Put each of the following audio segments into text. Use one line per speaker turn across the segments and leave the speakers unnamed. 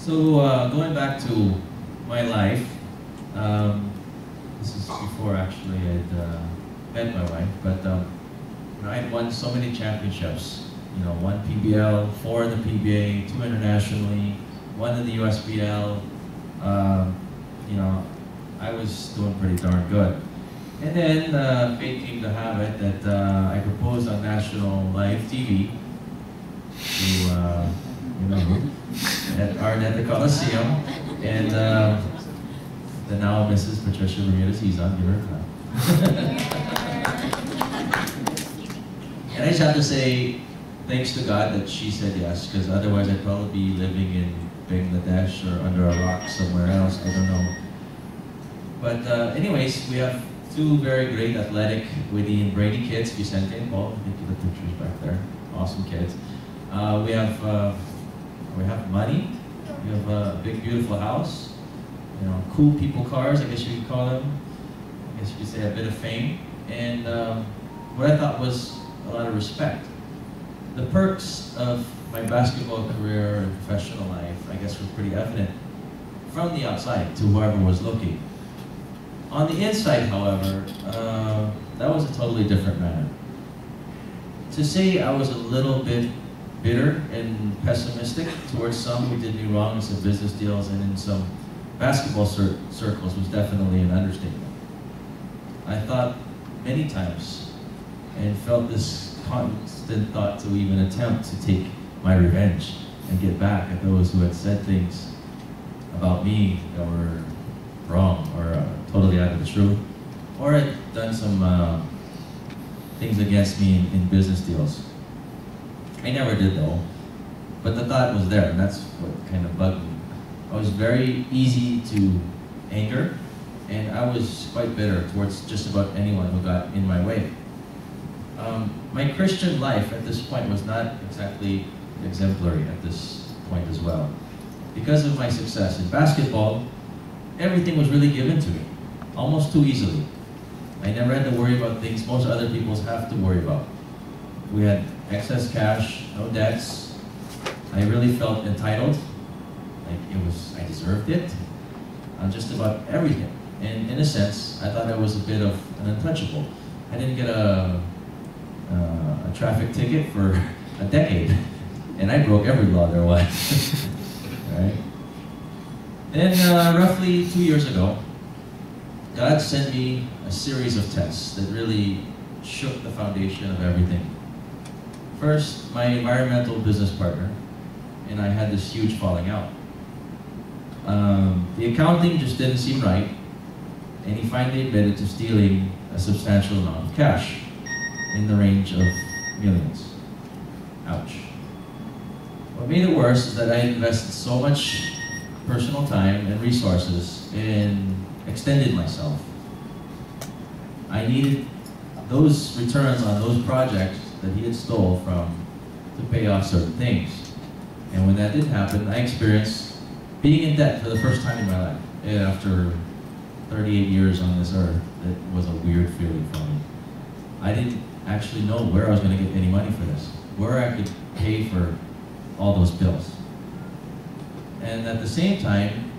So going back to my life, this is before actually I'd met my wife, but I'd won so many championships. You know, 1 PBL, 4 in the PBA, 2 internationally, 1 in the USBL. You know, I was doing pretty darn good. And then fate came to have it that I proposed on national live TV to, you know who, at the Coliseum, and the now Mrs. Patricia Hizon, give her a clap. And I just have to say, thanks to God that she said yes, because otherwise I'd probably be living in Bangladesh or under a rock somewhere else, I don't know. But anyways, we have 2 very great athletic, witty and Brady kids, Vicente and Paul. Thank you, the pictures back there. Awesome kids. We have money. We have a big, beautiful house. You know, cool people cars, I guess you could call them. I guess you could say a bit of fame. And what I thought was a lot of respect. The perks of my basketball career and professional life, I guess, were pretty evident from the outside to whoever was looking. On the inside, however, that was a totally different matter. To say I was a little bit bitter and pessimistic towards some who did me wrong in some business deals and in some basketball circles was definitely an understatement. I thought many times and felt this constant thought to even attempt to take my revenge and get back at those who had said things about me that were wrong or totally out of the truth, or had done some things against me in business deals. I never did though, but the thought was there, and that's what kind of bugged me. I was very easy to anger, and I was quite bitter towards just about anyone who got in my way. My Christian life at this point was not exactly exemplary at this point as well. Because of my success in basketball, everything was really given to me, almost too easily. I never had to worry about things most other people have to worry about. We had excess cash, no debts. I really felt entitled, like I deserved it, on just about everything. And in a sense, I thought I was a bit of an untouchable. I didn't get a traffic ticket for a decade, and I broke every law there was. Right? Then roughly 2 years ago, God sent me a series of tests that really shook the foundation of everything. First, my environmental business partner and I had this huge falling out. The accounting just didn't seem right, and he finally admitted to stealing a substantial amount of cash in the range of millions. Ouch. What made it worse is that I invested so much personal time and resources and extended myself. I needed those returns on those projects that he had stole from to pay off certain things. And when that did happen, I experienced being in debt for the first time in my life. After 38 years on this earth, it was a weird feeling for me. I didn't actually know where I was going to get any money for this, where I could pay for all those bills. And at the same time,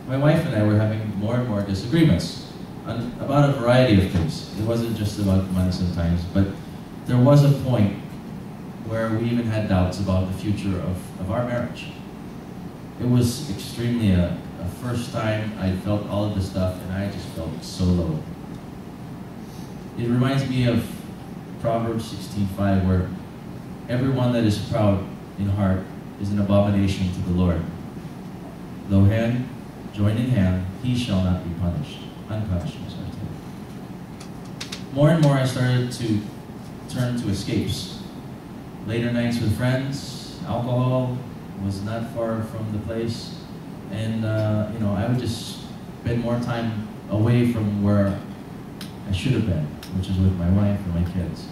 my wife and I were having more and more disagreements about a variety of things. It wasn't just about money sometimes, but there was a point where we even had doubts about the future of our marriage. It was extremely a first time I felt all of this stuff, and I just felt so low. It reminds me of Proverbs 16:5, where everyone that is proud in heart is an abomination to the Lord. Though hand join in hand, he shall not be punished. Unpunished, I'm sorry. More and more I started to turn to escapes. Later nights with friends, alcohol was not far from the place, and you know, I would just spend more time away from where I should have been, which is with my wife and my kids.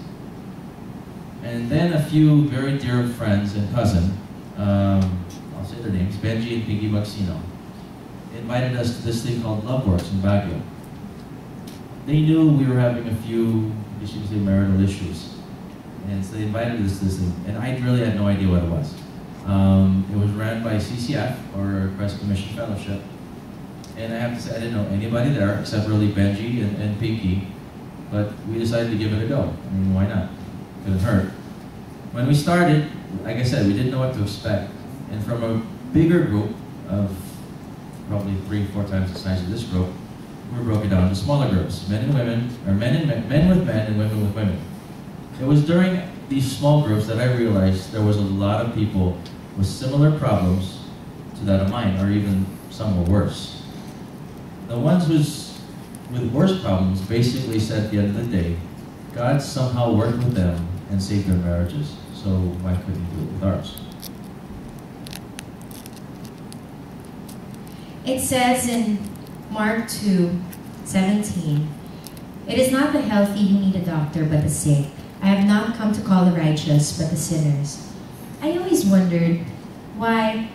And then a few very dear friends and cousin, I'll say their names, Benji and Piggy Maxino, invited us to this thing called Loveworks in Baguio. They knew we were having a few, I guess you could say, marital issues. And so they invited us to this thing, and I really had no idea what it was. It was ran by CCF, or Christ Commission Fellowship. And I have to say, I didn't know anybody there except really Benji and Pinky, but we decided to give it a go. I mean, why not? Couldn't hurt. When we started, like I said, we didn't know what to expect. And from a bigger group of probably 3-4 times the size of this group, we were broken down to smaller groups, men and women, or men with men and women with women. It was during these small groups that I realized there was a lot of people with similar problems to that of mine, or even some were worse. The ones with worse problems basically said at the end of the day, God somehow worked with them and saved their marriages, so why couldn't He do it with ours?
It says in Mark 2:17, "It is not the healthy who need a doctor, but the sick. I have not come to call the righteous, but the sinners." I always wondered why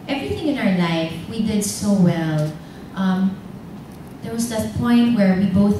everything in our life we did so well. There was that point where we both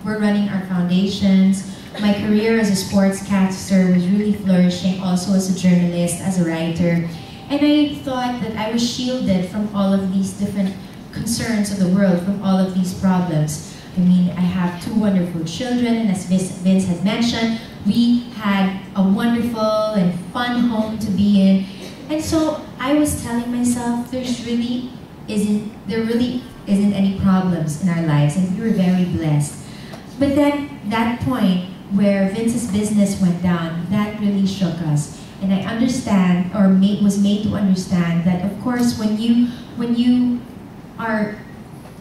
were running our foundations. My career as a sportscaster was really flourishing, also as a journalist, as a writer. And I thought that I was shielded from all of these different concerns of the world, from all of these problems. I mean, I have 2 wonderful children, and as Vince had mentioned, we had a wonderful and fun home to be in. And so I was telling myself, there really isn't any problems in our lives, and we were very blessed. But then that point where Vince's business went down, that really shook us. And I understand, or was made to understand, that of course when you are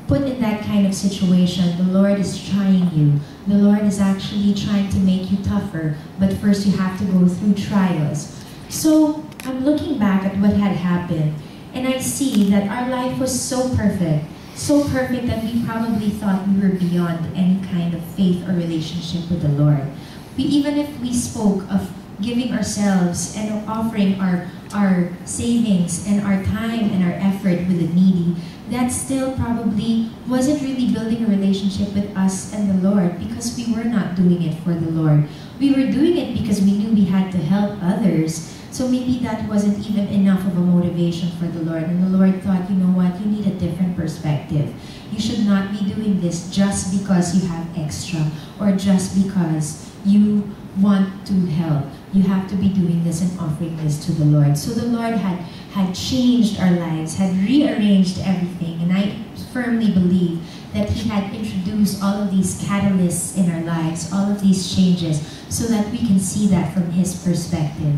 put in that kind of situation, the Lord is trying you. The Lord is actually trying to make you tougher, but first you have to go through trials. So I'm looking back at what had happened, and I see that our life was so perfect that we probably thought we were beyond any kind of faith or relationship with the Lord. Even if we spoke of giving ourselves and offering our savings and our time and our effort with the needy, that still probably wasn't really building a relationship with us and the Lord, because we were not doing it for the Lord. We were doing it because we knew we had to help others. So maybe that wasn't even enough of a motivation for the Lord. And the Lord thought, you know what, you need a different perspective. You should not be doing this just because you have extra, or just because you want to help. You have to be doing this and offering this to the Lord. So the Lord had changed our lives, had rearranged everything. And I firmly believe that He had introduced all of these catalysts in our lives, all of these changes, so that we can see that from His perspective.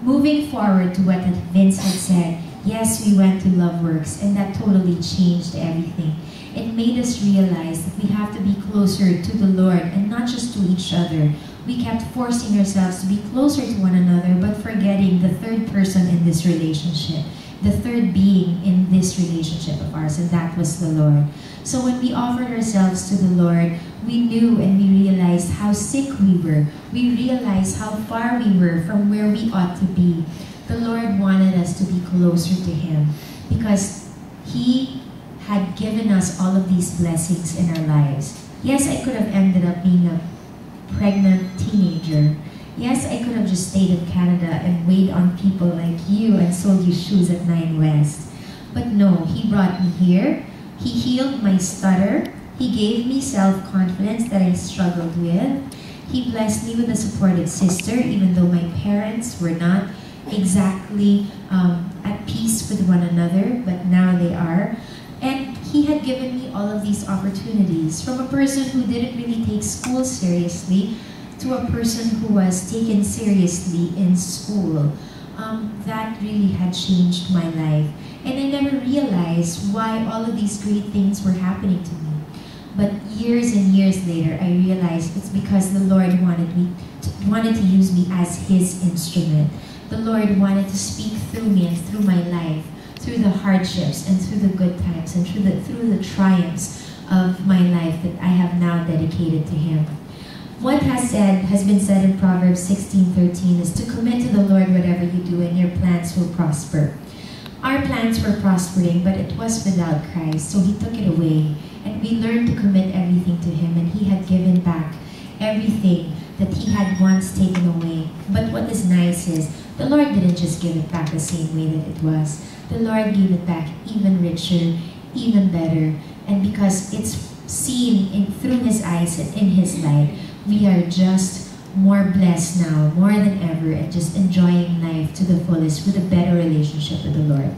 Moving forward to what Vince had said, yes, we went to Love Works, and that totally changed everything. It made us realize that we have to be closer to the Lord and not just to each other. We kept forcing ourselves to be closer to one another, but forgetting the third person in this relationship, the third being in this relationship of ours, and that was the Lord. So when we offered ourselves to the Lord, we knew and we realized how sick we were. We realized how far we were from where we ought to be. The Lord wanted us to be closer to Him because He had given us all of these blessings in our lives. Yes, I could have ended up being a pregnant teenager. Yes, I could have just stayed in Canada and waited on people like you and sold you shoes at 9 West. But no, He brought me here. He healed my stutter. He gave me self-confidence that I struggled with. He blessed me with a supportive sister, even though my parents were not exactly at peace with one another, but now they are. And He had given me all of these opportunities, from a person who didn't really take school seriously to a person who was taken seriously in school. That really had changed my life. And I never realized why all of these great things were happening to me. But years and years later, I realized it's because the Lord wanted to use me as His instrument. The Lord wanted to speak through me and through my life, through the hardships and through the good times and through the triumphs of my life that I have now dedicated to Him. What has been said in Proverbs 16:13 is to commit to the Lord whatever you do and your plans will prosper. Our plans were prospering, but it was without Christ, so He took it away. And we learned to commit everything to Him, and He had given back everything that He had once taken away. But what is nice is, the Lord didn't just give it back the same way that it was. The Lord gave it back even richer, even better. And because it's seen through His eyes and in His light, we are just more blessed now, more than ever, and just enjoying life to the fullest with a better relationship with the Lord.